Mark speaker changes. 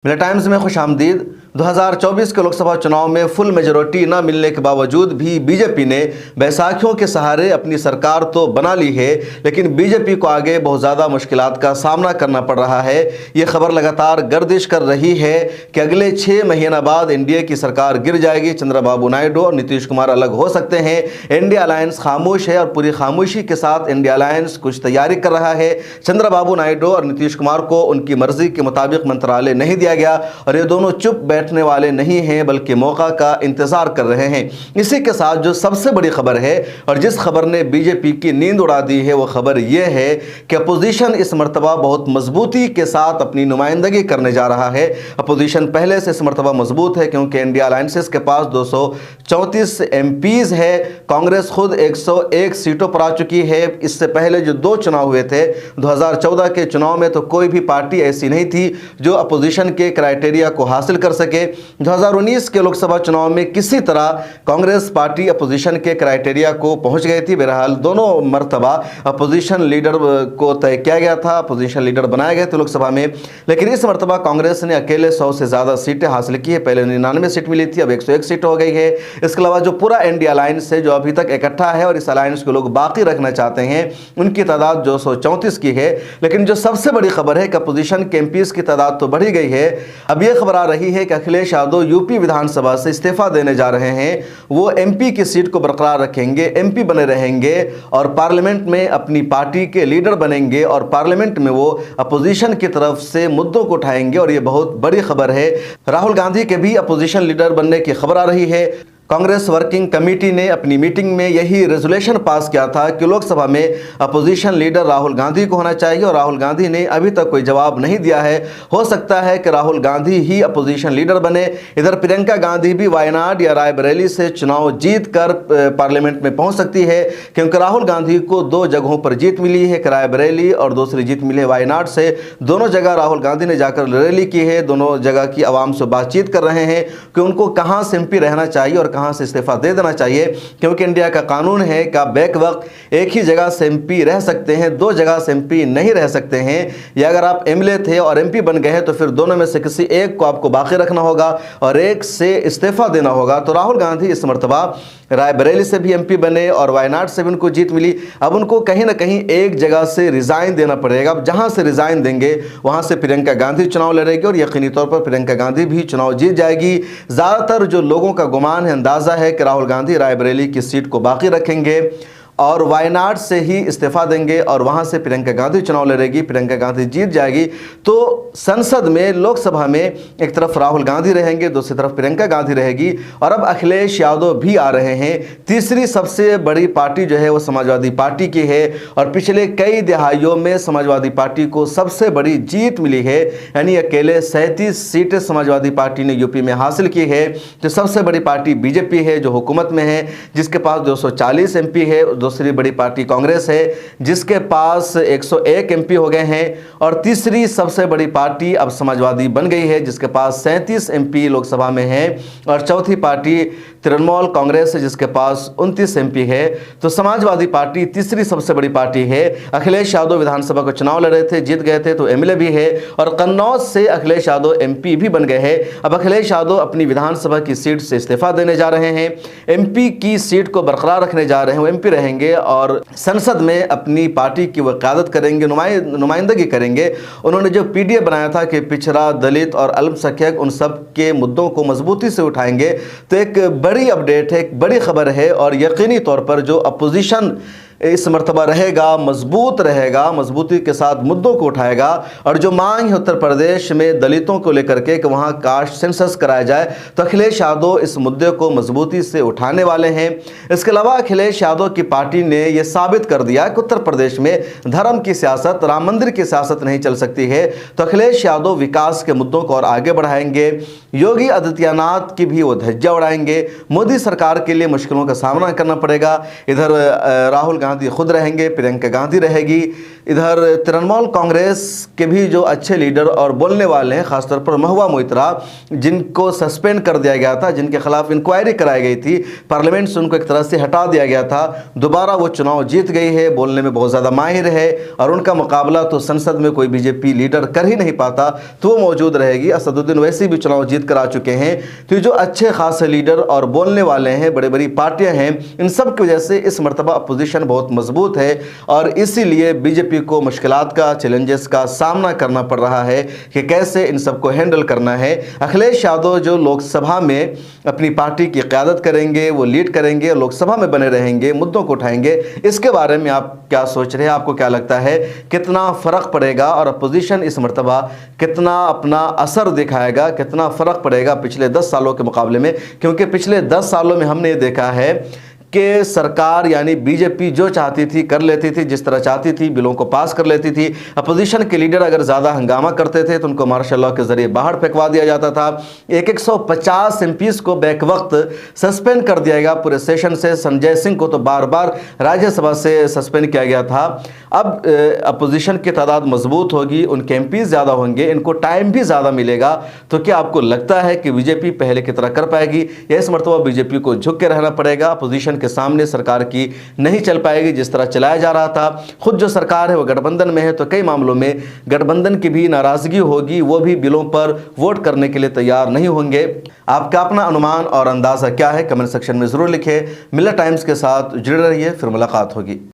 Speaker 1: मिला टाइम्स में खुश आमदीद। 2024 के लोकसभा चुनाव में फुल मेजोरिटी न मिलने के बावजूद भी बीजेपी ने बैसाखियों के सहारे अपनी सरकार तो बना ली है, लेकिन बीजेपी को आगे बहुत ज़्यादा मुश्किलात का सामना करना पड़ रहा है। ये खबर लगातार गर्दिश कर रही है कि अगले 6 महीना बाद एनडीए की सरकार गिर जाएगी, चंद्रबाबू नायडू और नीतीश कुमार अलग हो सकते हैं। इंडिया अलायंस खामोश है और पूरी खामोशी के साथ इंडिया अलायंस कुछ तैयारी कर रहा है। चंद्रबाबू नायडू और नीतीश कुमार को उनकी मर्जी के मुताबिक मंत्रालय नहीं दिया गया और ये दोनों चुप बैठने वाले नहीं हैं, बल्कि मौका का इंतजार कर रहे हैं। इसी के साथ जो सबसे बड़ी खबर है और जिस खबर ने बीजेपी की नींद उड़ा दी है, वो खबर यह है कि अपोजिशन इस मर्तबा बहुत मजबूती के साथ अपनी नुमाइंदगी करने जा रहा है। अपोजिशन पहले से इस मर्तबा मजबूत है क्योंकि इंडिया अलायंसेस के पास 234 एमपीज है। कांग्रेस खुद 101 सीटों पर आ चुकी है। इससे पहले जो 2 चुनाव हुए थे, 2014 के चुनाव में तो कोई भी पार्टी ऐसी नहीं थी जो अपोजिशन के क्राइटेरिया को हासिल कर सके। 2019 के लोकसभा चुनाव में किसी तरह कांग्रेस पार्टी अपोजिशन के क्राइटेरिया को पहुंच गई थी। बहरहाल दोनों मर्तबा अपोजिशन लीडर को तय किया गया था, अपोजिशन लीडर बनाए गए थे लोकसभा में, लेकिन इस मर्तबा कांग्रेस ने अकेले 100 से ज़्यादा सीटें हासिल की है। पहले 99 सीट मिली थी, अब 101 सीट हो गई है। इसके अलावा जो पूरा इंडिया अलायंस है, जो अभी तक इकट्ठा है और इस अलायंस को लोग बाकी रखना चाहते हैं, उनकी तादाद 234 की है। लेकिन जो सबसे बड़ी खबर है कि अपोजिशन के एमपीज की तादाद तो बढ़ी गई है। अब यह खबर आ रही है कि अखिलेश यादव यूपी विधानसभा से इस्तीफा देने जा रहे हैं। वो एमपी की सीट को बरकरार रखेंगे, एमपी बने रहेंगे और पार्लियामेंट में अपनी पार्टी के लीडर बनेंगे और पार्लियामेंट में वो अपोजिशन की तरफ से मुद्दों को उठाएंगे और ये बहुत बड़ी खबर है। राहुल गांधी के भी अपोजिशन लीडर बनने की खबर आ रही है। कांग्रेस वर्किंग कमेटी ने अपनी मीटिंग में यही रेजोल्यूशन पास किया था कि लोकसभा में अपोजिशन लीडर राहुल गांधी को होना चाहिए और राहुल गांधी ने अभी तक कोई जवाब नहीं दिया है। हो सकता है कि राहुल गांधी ही अपोजिशन लीडर बने। इधर प्रियंका गांधी भी वायनाड या रायबरेली से चुनाव जीत कर पार्लियामेंट में पहुंच सकती है, क्योंकि राहुल गांधी को 2 जगहों पर जीत मिली है, रायबरेली और दूसरी जीत मिली है वायनाड से। दोनों जगह राहुल गांधी ने जाकर रैली की है, दोनों जगह की आवाम से बातचीत कर रहे हैं कि उनको कहाँ से एमपी रहना चाहिए और कहां से इस्तीफा दे देना चाहिए, क्योंकि इंडिया का कानून है कि आप बैक वक्त एक ही जगह से एमपी रह सकते हैं, 2 जगह से एमपी नहीं रह सकते हैं। या अगर आप एमएलए थे और एमपी बन गए हैं तो फिर दोनों में से किसी एक को आपको बाकी रखना होगा और एक से इस्तीफा देना होगा। तो राहुल गांधी इस मर्तबा रायबरेली से भी एमपी बने और वायनाड से भी उनको जीत मिली। अब उनको कहीं ना कहीं एक जगह से रिजाइन देना पड़ेगा। अब जहां से रिजाइन देंगे वहां से प्रियंका गांधी चुनाव लड़ेगी और यकीनी तौर पर प्रियंका गांधी भी चुनाव जीत जाएगी। ज़्यादातर जो लोगों का गुमान है, अंदाज़ा है कि राहुल गांधी रायबरेली की सीट को बाकी रखेंगे और वायनाड से ही इस्तीफा देंगे और वहां से प्रियंका गांधी चुनाव लड़ेगी, प्रियंका गांधी जीत जाएगी। तो संसद में, लोकसभा में एक तरफ राहुल गांधी रहेंगे, दूसरी तरफ प्रियंका गांधी रहेगी। और अब अखिलेश यादव भी आ रहे हैं। तीसरी सबसे बड़ी पार्टी जो है वो समाजवादी पार्टी की है और पिछले कई दहाइयों में समाजवादी पार्टी को सबसे बड़ी जीत मिली है, यानी अकेले 37 सीटें समाजवादी पार्टी ने यूपी में हासिल की है। जो सबसे बड़ी पार्टी बीजेपी है जो हुकूमत में है, जिसके पास 240 एमपी है। दूसरी बड़ी पार्टी कांग्रेस है जिसके पास 101 एमपी हो गए हैं और तीसरी सबसे बड़ी पार्टी अब समाजवादी बन गई है जिसके पास 37 एमपी लोकसभा में है और चौथी पार्टी तृणमूल कांग्रेस है जिसके पास 29 एमपी है। तो समाजवादी पार्टी तीसरी सबसे बड़ी पार्टी है। अखिलेश यादव विधानसभा को चुनाव लड़ रहे थे, जीत गए थे, तो एमएलए भी है और कन्नौज से अखिलेश यादव एमपी भी बन गए हैं। अब अखिलेश यादव अपनी विधानसभा की सीट से इस्तीफा देने जा रहे हैं, एमपी की सीट को बरकरार रखने जा रहे हैं, वो एमपी रहेंगे और संसद में अपनी पार्टी की वो क़यादत करेंगे, नुमाइंदगी करेंगे। उन्होंने जो पीडीए बनाया था कि पिछड़ा, दलित और अल्पसंख्यक, उन सब के मुद्दों को मजबूती से उठाएंगे। तो एक बड़ी अपडेट है, एक बड़ी खबर है और यकीनी तौर पर जो अपोजिशन इस मर्तबा रहेगा, मजबूत रहेगा, मजबूती के साथ मुद्दों को उठाएगा। और जो मांग है उत्तर प्रदेश में दलितों को लेकर के कि वहाँ कास्ट सेंसस कराया जाए, तो अखिलेश यादव इस मुद्दे को मजबूती से उठाने वाले हैं। इसके अलावा अखिलेश यादव की पार्टी ने यह साबित कर दिया कि उत्तर प्रदेश में धर्म की सियासत, राम मंदिर की सियासत नहीं चल सकती है। तो अखिलेश यादव विकास के मुद्दों को और आगे बढ़ाएंगे। योगी आदित्यनाथ की भी वो धज्जियां उड़ाएंगे। मोदी सरकार के लिए मुश्किलों का सामना करना पड़ेगा। इधर राहुल गांधी खुद रहेंगे, प्रियंका गांधी रहेगी। इधर तृणमूल कांग्रेस के भी जो अच्छे लीडर और बोलने वाले हैं, खासतौर पर महुआ मोइत्रा, जिनको सस्पेंड कर दिया गया था, जिनके खिलाफ इंक्वायरी कराई गई थी, पार्लियामेंट से उनको एक तरह से हटा दिया गया था, दोबारा वो चुनाव जीत गई है, बोलने में बहुत ज़्यादा माहिर है और उनका मुकाबला तो संसद में कोई बीजेपी लीडर कर ही नहीं पाता, तो वो मौजूद रहेगी। असदुद्दीन वैसे भी चुनाव जीत कर आ चुके हैं। तो ये जो अच्छे खासे लीडर और बोलने वाले हैं, बड़ी बड़ी पार्टियां हैं, इन सब की वजह से इस मरतबा अपोजिशन बहुत मजबूत है और इसीलिए बीजेपी को मुश्किलात का, चैलेंजेस का सामना करना पड़ रहा है कि कैसे इन सबको हैंडल करना है। अखिलेश यादव जो लोकसभा में अपनी पार्टी की क़यादत करेंगे, वो लीड करेंगे, लोकसभा में बने रहेंगे, मुद्दों को उठाएंगे, इसके बारे में आप क्या सोच रहे हैं? आपको क्या लगता है कितना फ़र्क पड़ेगा और अपोजिशन इस मरतबा कितना अपना असर दिखाएगा, कितना फ़र्क पड़ेगा पिछले 10 सालों के मुकाबले में? क्योंकि पिछले 10 सालों में हमने ये देखा है कि सरकार यानी बीजेपी जो चाहती थी कर लेती थी, जिस तरह चाहती थी बिलों को पास कर लेती थी। अपोजिशन के लीडर अगर ज़्यादा हंगामा करते थे तो उनको मार्शल लॉ के ज़रिए बाहर फेंकवा दिया जाता था। 150 एमपीज़ को बैक वक्त सस्पेंड कर दिया गया पूरे सेशन से। संजय सिंह को तो बार बार राज्यसभा से सस्पेंड किया गया था। अब अपोजिशन की तादाद मजबूत होगी, उनके एमपीज़ ज़्यादा होंगे, इनको टाइम भी ज़्यादा मिलेगा। तो क्या आपको लगता है कि बीजेपी पहले की तरह कर पाएगी या इस मरतबा बीजेपी को झुक के रहना पड़ेगा, अपोजिशन के सामने सरकार की नहीं चल पाएगी जिस तरह चलाया जा रहा था? खुद जो सरकार है वो गठबंधन में है, तो कई मामलों में गठबंधन की भी नाराजगी होगी, वो भी बिलों पर वोट करने के लिए तैयार नहीं होंगे। आपका अपना अनुमान और अंदाजा क्या है? कमेंट सेक्शन में जरूर लिखें। मिलत टाइम्स के साथ जुड़े रहिए, फिर मुलाकात होगी।